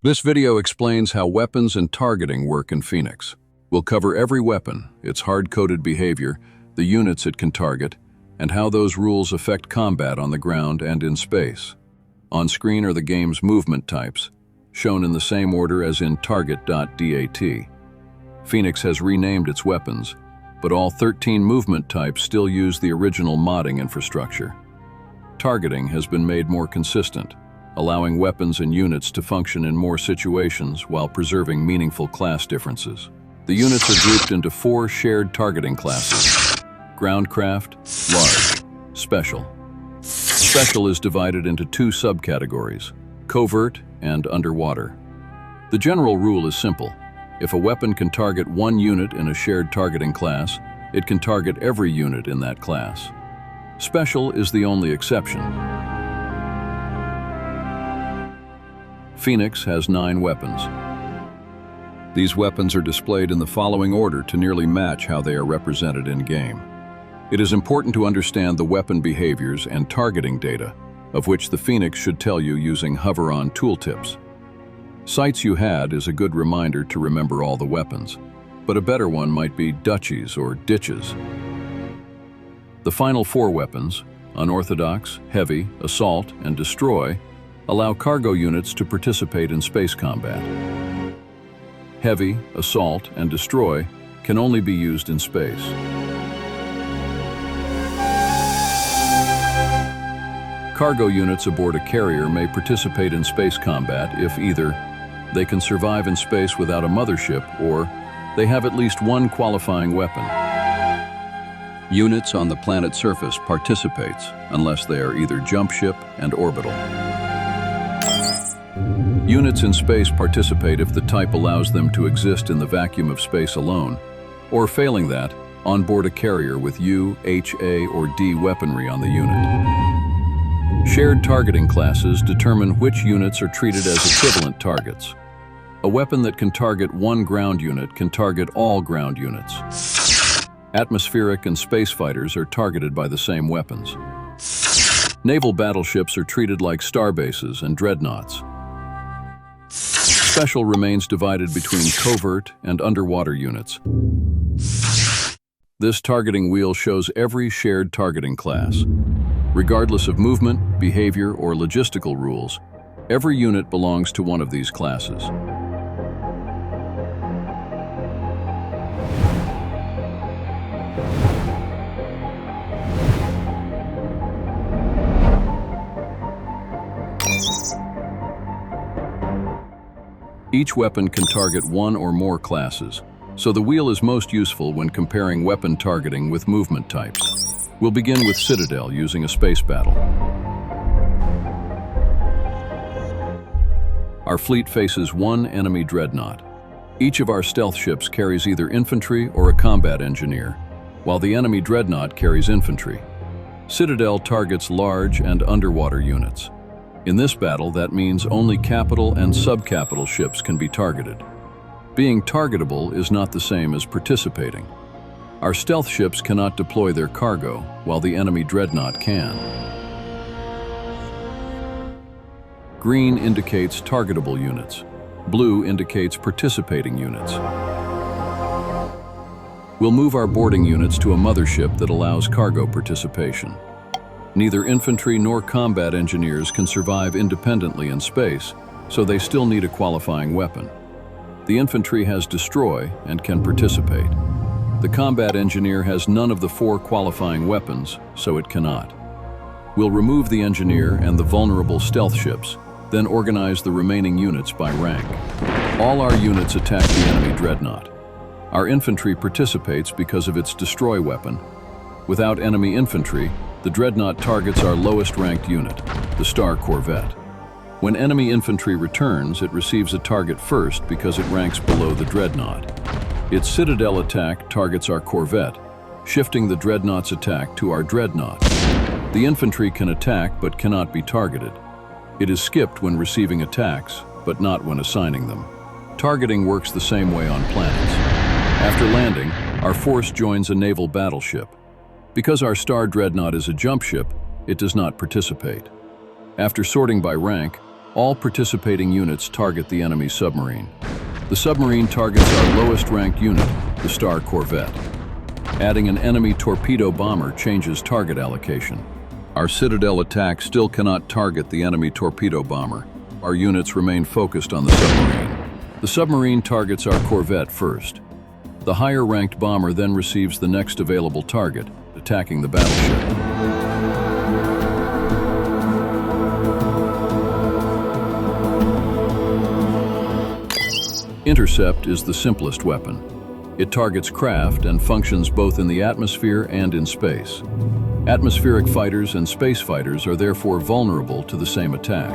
This video explains how weapons and targeting work in Phoenix. We'll cover every weapon, its hard-coded behavior, the units it can target, and how those rules affect combat on the ground and in space. On screen are the game's movement types, shown in the same order as in target.dat. Phoenix has renamed its weapons, but all 13 movement types still use the original modding infrastructure. Targeting has been made more consistent, allowing weapons and units to function in more situations while preserving meaningful class differences. The units are grouped into 4 shared targeting classes: Groundcraft, Large, Special. Special is divided into 2 subcategories: Covert and Underwater. The general rule is simple. If a weapon can target one unit in a shared targeting class, it can target every unit in that class. Special is the only exception. Phoenix has 9 weapons. These weapons are displayed in the following order to nearly match how they are represented in-game. It is important to understand the weapon behaviors and targeting data, of which the Phoenix should tell you using hover-on tooltips. Sights You Had is a good reminder to remember all the weapons, but a better one might be duchies or ditches. The final 4 weapons, Unorthodox, Heavy, Assault, and Destroy, allow cargo units to participate in space combat. Heavy, Assault, and Destroy can only be used in space. Cargo units aboard a carrier may participate in space combat if either they can survive in space without a mothership or they have at least one qualifying weapon. Units on the planet's surface participates unless they are either jump ship and orbital. Units in space participate if the type allows them to exist in the vacuum of space alone, or failing that, on board a carrier with U, H, A, or D weaponry on the unit. Shared targeting classes determine which units are treated as equivalent targets. A weapon that can target one ground unit can target all ground units. Atmospheric and space fighters are targeted by the same weapons. Naval battleships are treated like starbases and dreadnoughts. Special remains divided between covert and underwater units. This targeting wheel shows every shared targeting class. Regardless of movement, behavior, or logistical rules, every unit belongs to one of these classes. Each weapon can target one or more classes, so the wheel is most useful when comparing weapon targeting with movement types. We'll begin with Citadel using a space battle. Our fleet faces one enemy dreadnought. Each of our stealth ships carries either infantry or a combat engineer, while the enemy dreadnought carries infantry. Citadel targets large and underwater units. In this battle, that means only capital and subcapital ships can be targeted. Being targetable is not the same as participating. Our stealth ships cannot deploy their cargo, while the enemy dreadnought can. Green indicates targetable units. Blue indicates participating units. We'll move our boarding units to a mothership that allows cargo participation. Neither infantry nor combat engineers can survive independently in space, so they still need a qualifying weapon. The infantry has Destroy and can participate. The combat engineer has none of the 4 qualifying weapons, so it cannot. We'll remove the engineer and the vulnerable stealth ships, then organize the remaining units by rank. All our units attack the enemy dreadnought. Our infantry participates because of its Destroy weapon. Without enemy infantry, the dreadnought targets our lowest-ranked unit, the Star Corvette. When enemy infantry returns, it receives a target first because it ranks below the dreadnought. Its Citadel attack targets our Corvette, shifting the dreadnought's attack to our dreadnought. The infantry can attack but cannot be targeted. It is skipped when receiving attacks, but not when assigning them. Targeting works the same way on planets. After landing, our force joins a naval battleship. Because our Star Dreadnought is a jump ship, it does not participate. After sorting by rank, All participating units target the enemy submarine. The submarine targets our lowest-ranked unit, the Star Corvette. Adding an enemy torpedo bomber changes target allocation. Our Citadel attack still cannot target the enemy torpedo bomber. Our units remain focused on the submarine. The submarine targets our Corvette first. The higher-ranked bomber then receives the next available target, attacking the battleship. Intercept is the simplest weapon. It targets craft and functions both in the atmosphere and in space. Atmospheric fighters and space fighters are therefore vulnerable to the same attack.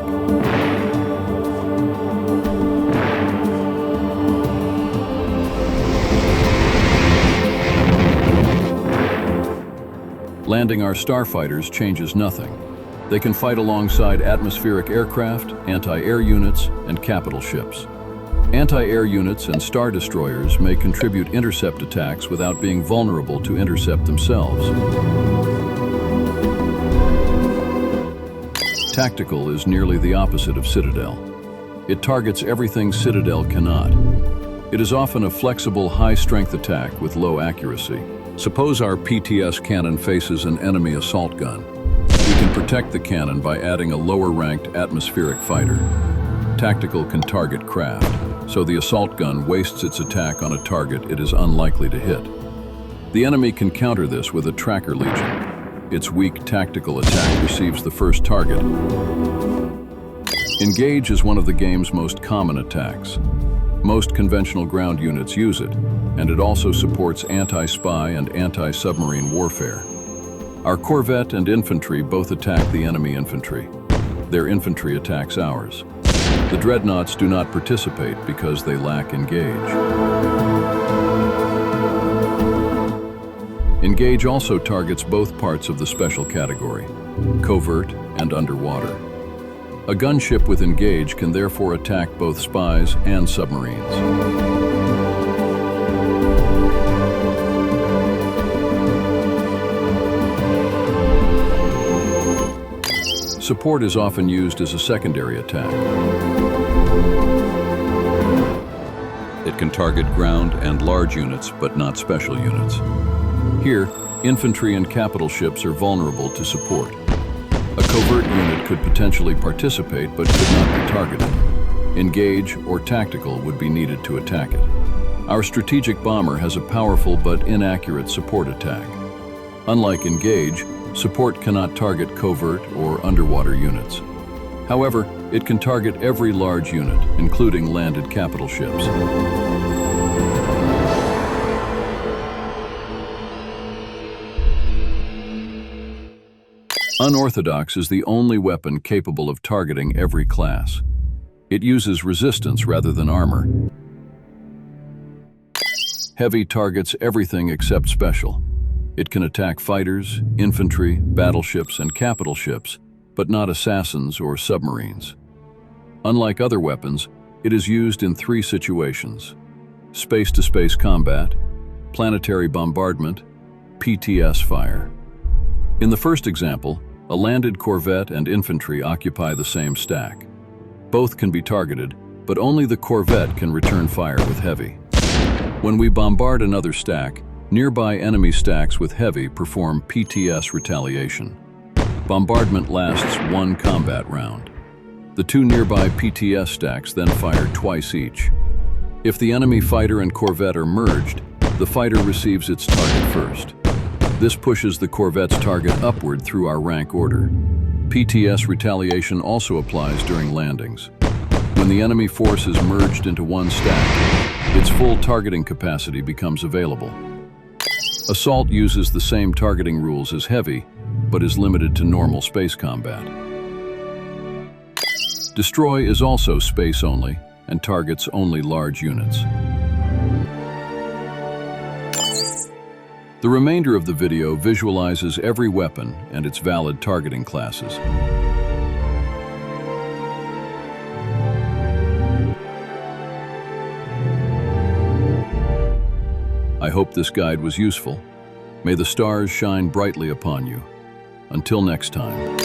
Landing our starfighters changes nothing. They can fight alongside atmospheric aircraft, anti-air units, and capital ships. Anti-air units and star destroyers may contribute intercept attacks without being vulnerable to intercept themselves. Tactical is nearly the opposite of Citadel. It targets everything Citadel cannot. It is often a flexible, high-strength attack with low accuracy. Suppose our PTS cannon faces an enemy assault gun. We can protect the cannon by adding a lower-ranked atmospheric fighter. Tactical can target craft, so the assault gun wastes its attack on a target it is unlikely to hit. The enemy can counter this with a tracker legion. Its weak tactical attack receives the first target. Engage is one of the game's most common attacks. Most conventional ground units use it, and it also supports anti-spy and anti-submarine warfare. Our Corvette and infantry both attack the enemy infantry. Their infantry attacks ours. The dreadnoughts do not participate because they lack engage. Engage also targets both parts of the special category, covert and underwater. A gunship with engage can therefore attack both spies and submarines. Support is often used as a secondary attack. It can target ground and large units, but not special units. Here, infantry and capital ships are vulnerable to support. A covert unit could potentially participate, but could not be targeted. Engage or tactical would be needed to attack it. Our strategic bomber has a powerful but inaccurate support attack. Unlike engage, support cannot target covert or underwater units. However, it can target every large unit, including landed capital ships. Unorthodox is the only weapon capable of targeting every class. It uses resistance rather than armor. Heavy targets everything except special. It can attack fighters, infantry, battleships, and capital ships, but not assassins or submarines. Unlike other weapons, it is used in 3 situations: space-to-space combat, planetary bombardment, PTS fire. In the first example, a landed corvette and infantry occupy the same stack. Both can be targeted, but only the corvette can return fire with heavy. When we bombard another stack, nearby enemy stacks with heavy perform PTS retaliation. Bombardment lasts 1 combat round. The 2 nearby PTS stacks then fire twice each. If the enemy fighter and corvette are merged, the fighter receives its target first. This pushes the corvette's target upward through our rank order. PTS retaliation also applies during landings. When the enemy force is merged into one stack, its full targeting capacity becomes available. Assault uses the same targeting rules as heavy, but is limited to normal space combat. Destroy is also space-only and targets only large units. The remainder of the video visualizes every weapon and its valid targeting classes. I hope this guide was useful. May the stars shine brightly upon you. Until next time.